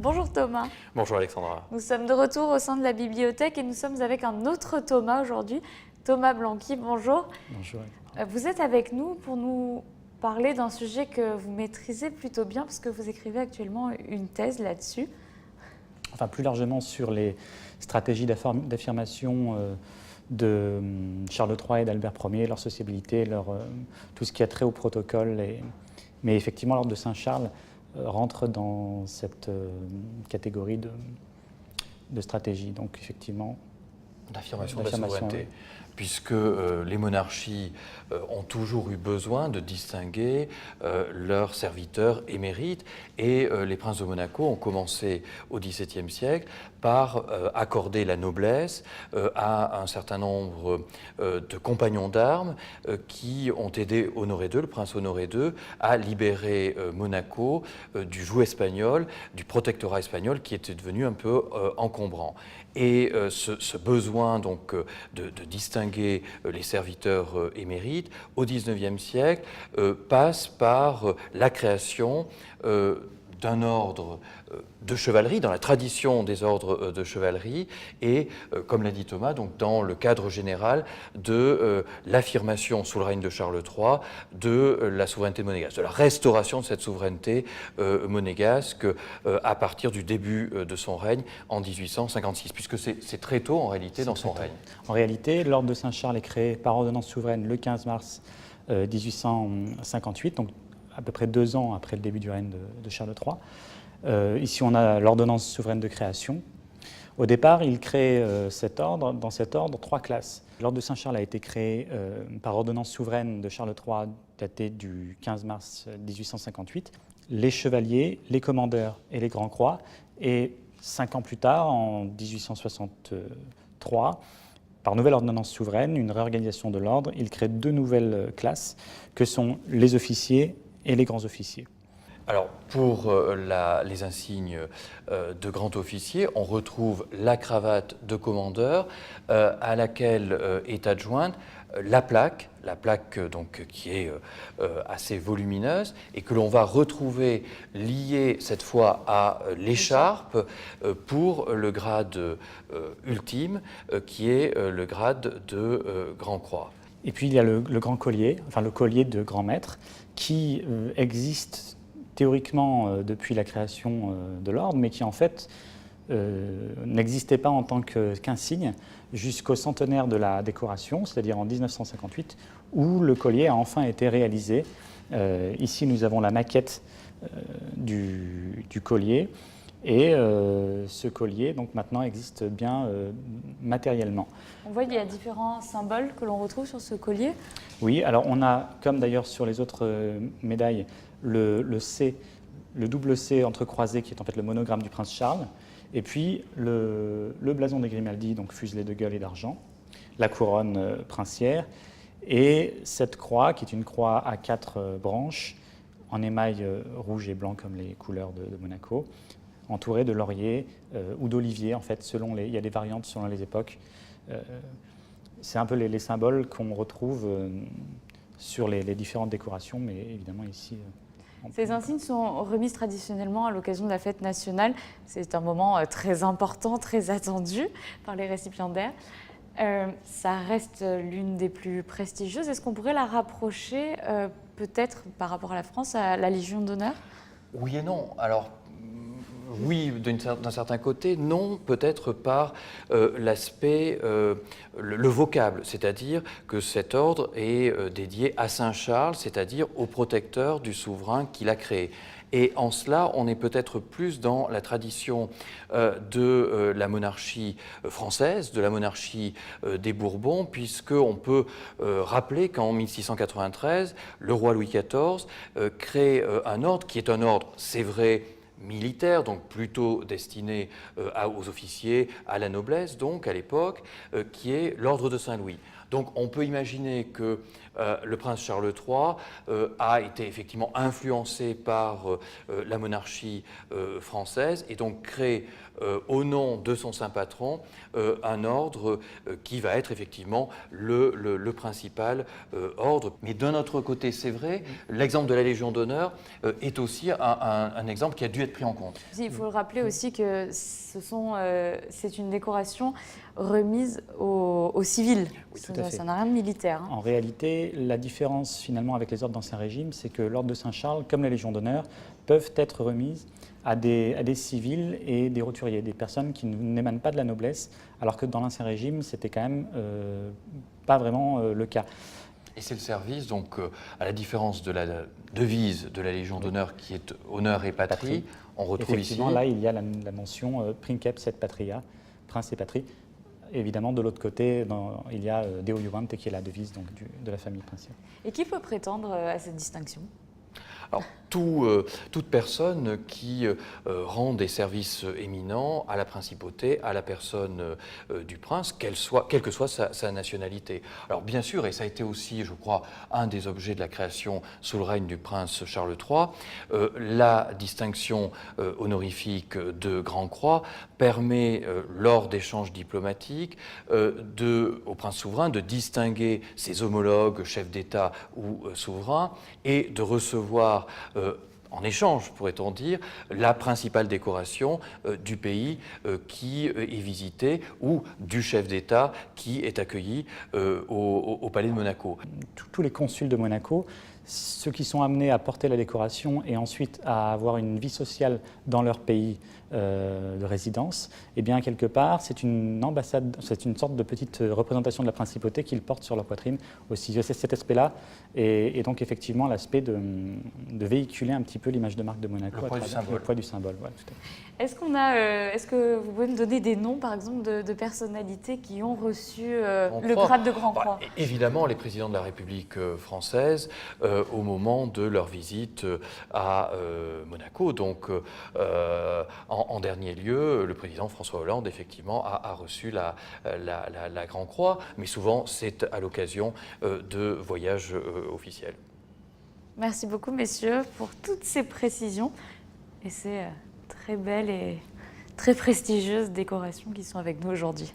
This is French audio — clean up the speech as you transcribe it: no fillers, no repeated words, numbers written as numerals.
Bonjour Thomas. Bonjour Alexandra. Nous sommes de retour au sein de la bibliothèque et nous sommes avec un autre Thomas aujourd'hui, Thomas Blanqui. Bonjour. Bonjour. Vous êtes avec nous pour nous parler d'un sujet que vous maîtrisez plutôt bien parce que vous écrivez actuellement une thèse là-dessus. Enfin, plus largement sur les stratégies d'affirmation de Charles III et d'Albert Ier, leur sociabilité, tout ce qui a trait au protocole. Mais effectivement, l'ordre de Saint-Charles rentre dans cette catégorie de stratégie. Donc effectivement, D'affirmation de la souveraineté. Oui. Puisque les monarchies ont toujours eu besoin de distinguer leurs serviteurs émérites et les princes de Monaco ont commencé au XVIIe siècle par accorder la noblesse à un certain nombre de compagnons d'armes qui ont aidé Honoré II, le prince Honoré II, à libérer Monaco du joug espagnol, du protectorat espagnol qui était devenu un peu encombrant. Et ce besoin donc de distinguer les serviteurs émérites au XIXe siècle passe par la création d'un ordre de chevalerie, dans la tradition des ordres de chevalerie, et, comme l'a dit Thomas, donc dans le cadre général de l'affirmation sous le règne de Charles III de la souveraineté monégasque, de la restauration de cette souveraineté monégasque à partir du début de son règne en 1856, puisque c'est très tôt en réalité dans son règne. En réalité, l'ordre de Saint-Charles est créé par ordonnance souveraine le 15 mars 1858, donc à peu près 2 ans après le début du règne de Charles III. Ici, on a l'ordonnance souveraine de création. Au départ, il crée dans cet ordre 3 classes. L'ordre de Saint-Charles a été créé par ordonnance souveraine de Charles III datée du 15 mars 1858. Les chevaliers, les commandeurs et les grands croix. Et 5 ans plus tard, en 1863, par nouvelle ordonnance souveraine, une réorganisation de l'ordre, il crée 2 nouvelles classes que sont les officiers et les grands officiers. Alors, pour les insignes de grand officier, on retrouve la cravate de commandeur à laquelle est adjointe la plaque donc, qui est assez volumineuse et que l'on va retrouver liée cette fois à l'écharpe pour le grade ultime qui est le grade de grand croix. Et puis il y a le grand collier, enfin le collier de grand maître qui existe théoriquement depuis la création de l'ordre, mais qui en fait n'existait pas en tant qu'insigne jusqu'au centenaire de la décoration, c'est-à-dire en 1958, où le collier a enfin été réalisé. Ici, nous avons la maquette du collier, et ce collier, donc maintenant, existe bien matériellement. On voit qu'il y a différents symboles que l'on retrouve sur ce collier. Oui, alors on a, comme d'ailleurs sur les autres médailles, le C, le double C entrecroisé qui est en fait le monogramme du prince Charles, et puis le blason des Grimaldi, donc fuselé de gueules et d'argent, la couronne princière, et cette croix qui est une croix à 4 branches en émail rouge et blanc comme les couleurs de Monaco, entourée de lauriers ou d'oliviers en fait, il y a des variantes selon les époques. C'est un peu les symboles qu'on retrouve sur les différentes décorations, mais évidemment ici... Ces insignes sont remises traditionnellement à l'occasion de la fête nationale. C'est un moment très important, très attendu par les récipiendaires. Ça reste l'une des plus prestigieuses. Est-ce qu'on pourrait la rapprocher peut-être par rapport à la France à la Légion d'honneur? Oui et non. Alors, oui, d'un certain côté, non, peut-être par l'aspect, le vocable, c'est-à-dire que cet ordre est dédié à Saint Charles, c'est-à-dire au protecteur du souverain qui l'a créé. Et en cela, on est peut-être plus dans la tradition de la monarchie française, de la monarchie des Bourbons, puisqu'on peut rappeler qu'en 1693, le roi Louis XIV crée un ordre qui est un ordre, c'est vrai, militaire, donc plutôt destiné aux officiers, à la noblesse, donc à l'époque, qui est l'ordre de Saint-Louis. Donc on peut imaginer que le prince Charles III a été effectivement influencé par la monarchie française et donc crée au nom de son saint patron un ordre qui va être effectivement le principal ordre. Mais d'un autre côté, c'est vrai, l'exemple de la Légion d'honneur est aussi un exemple qui a dû être pris en compte. Il faut le rappeler aussi que c'est une décoration remise aux civils. Oui, tout à fait. Ça n'a rien de militaire. En réalité, la différence finalement avec les ordres d'Ancien Régime, c'est que l'ordre de Saint-Charles, comme la Légion d'honneur, peuvent être remises à des civils et des roturiers, des personnes qui n'émanent pas de la noblesse, alors que dans l'Ancien Régime, c'était quand même pas vraiment le cas. Et c'est le service, donc à la différence de la devise de la Légion d'honneur qui est honneur et patrie, on retrouve effectivement, ici… là, il y a la mention Princeps et Patria, prince et patrie. Évidemment, de l'autre côté, il y a Deo Iuvante qui est la devise donc, de la famille princière. Et qui peut prétendre à cette distinction ? Alors, toute personne qui rend des services éminents à la principauté, à la personne du prince, quelle que soit sa nationalité. Alors bien sûr, et ça a été aussi, je crois, un des objets de la création sous le règne du prince Charles III, la distinction honorifique de Grand Croix permet, lors d'échanges diplomatiques, au prince souverain de distinguer ses homologues, chefs d'État ou souverains, et de recevoir en échange, pourrait-on dire, la principale décoration du pays qui est visité ou du chef d'État qui est accueilli au palais de Monaco. Tous les consuls de Monaco, ceux qui sont amenés à porter la décoration et ensuite à avoir une vie sociale dans leur pays de résidence, eh bien quelque part c'est une ambassade, c'est une sorte de petite représentation de la principauté qu'ils portent sur leur poitrine aussi. C'est cet aspect-là et donc effectivement l'aspect de véhiculer un petit peu l'image de marque de Monaco. Le poids du symbole. Le poids du symbole, voilà, tout à fait. Est-ce que vous pouvez me donner des noms, par exemple, de personnalités qui ont reçu le grade de Grand Croix ? Évidemment, les présidents de la République française, au moment de leur visite à Monaco. Donc, en dernier lieu, le président François Hollande, effectivement, a reçu la Grand Croix, mais souvent, c'est à l'occasion de voyages officiels. Merci beaucoup, messieurs, pour toutes ces précisions et ces très belles et très prestigieuses décorations qui sont avec nous aujourd'hui.